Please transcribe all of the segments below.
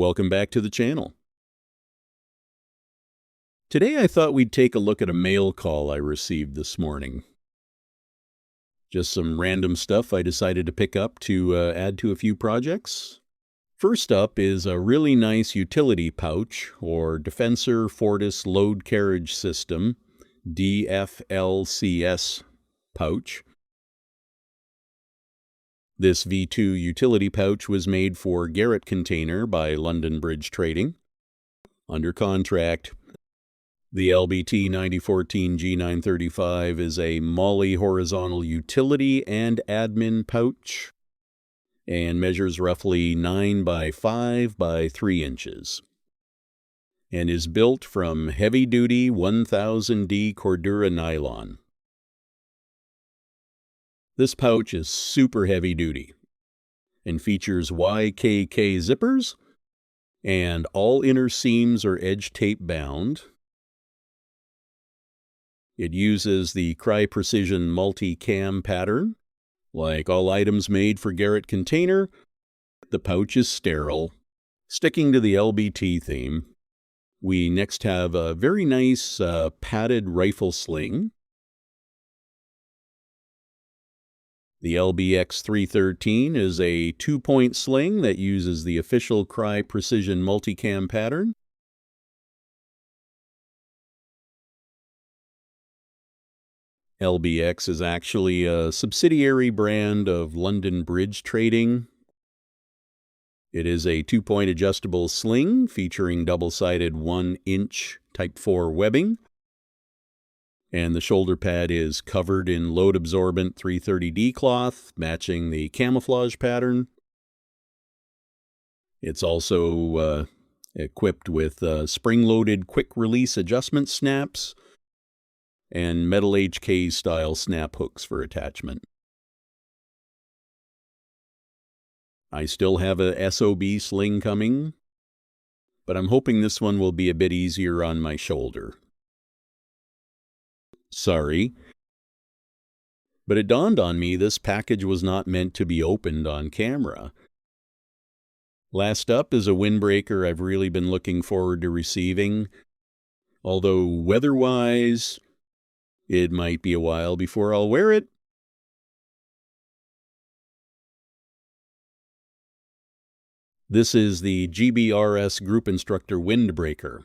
Welcome back to the channel. Today I thought we'd take a look at a mail call I received this morning. Just some random stuff I decided to pick up to add to a few projects. First up is a really nice utility pouch, or Defensor Fortis Load Carriage System, DFLCS pouch. This V2 utility pouch was made for Garrett Container by London Bridge Trading. Under contract. The LBT 9014 G935 is a MOLLE horizontal utility and admin pouch and measures roughly 9 by 5 by 3 inches and is built from heavy-duty 1000D Cordura nylon. This pouch is super heavy-duty and features YKK zippers, and all inner seams are edge tape bound. It uses the Cry Precision multi-cam pattern. Like all items made for Garrett Container, the pouch is sterile. Sticking to the LBT theme, we next have a very nice padded rifle sling. The LBX 313 is a 2-point sling that uses the official Cry Precision multi-cam pattern. LBX is actually a subsidiary brand of London Bridge Trading. It is a 2-point adjustable sling featuring double-sided 1-inch Type 4 webbing. And the shoulder pad is covered in load-absorbent 330D cloth, matching the camouflage pattern. It's also equipped with spring-loaded quick-release adjustment snaps and metal HK-style snap hooks for attachment. I still have a SOB sling coming, but I'm hoping this one will be a bit easier on my shoulder. Sorry, but it dawned on me this package was not meant to be opened on camera. Last up is a windbreaker I've really been looking forward to receiving, although weather-wise, it might be a while before I'll wear it. This is the GBRS Group Instructor Windbreaker.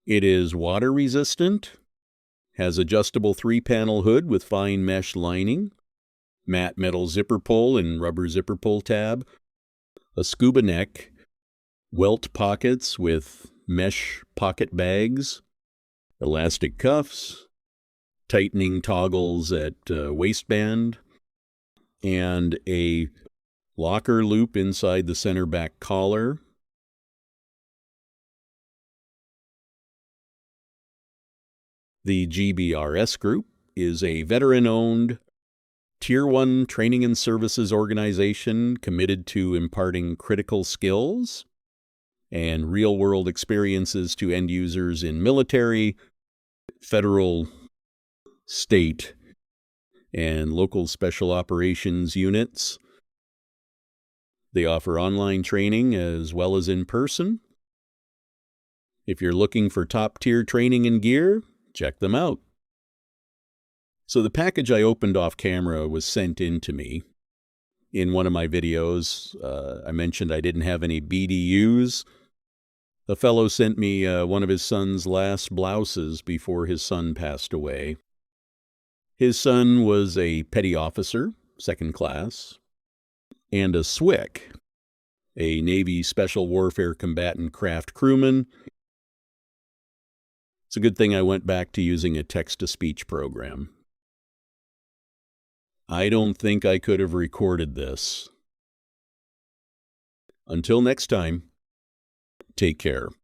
It is water resistant, has adjustable 3-panel hood with fine mesh lining, matte metal zipper pull and rubber zipper pull tab, a scuba neck, welt pockets with mesh pocket bags, elastic cuffs, tightening toggles at waistband, and a locker loop inside the center back collar. The GBRS Group is a veteran-owned, Tier 1 training and services organization committed to imparting critical skills and real-world experiences to end users in military, federal, state, and local special operations units. They offer online training as well as in person. If you're looking for top-tier training and gear, check them out. So the package I opened off camera was sent in to me. In one of my videos, I mentioned I didn't have any BDUs. The fellow sent me one of his son's last blouses before his son passed away. His son was a petty officer, 2nd class, and a SWCC, a Navy Special Warfare Combatant Craft Crewman. It's a good thing I went back to using a text-to-speech program. I don't think I could have recorded this. Until next time, take care.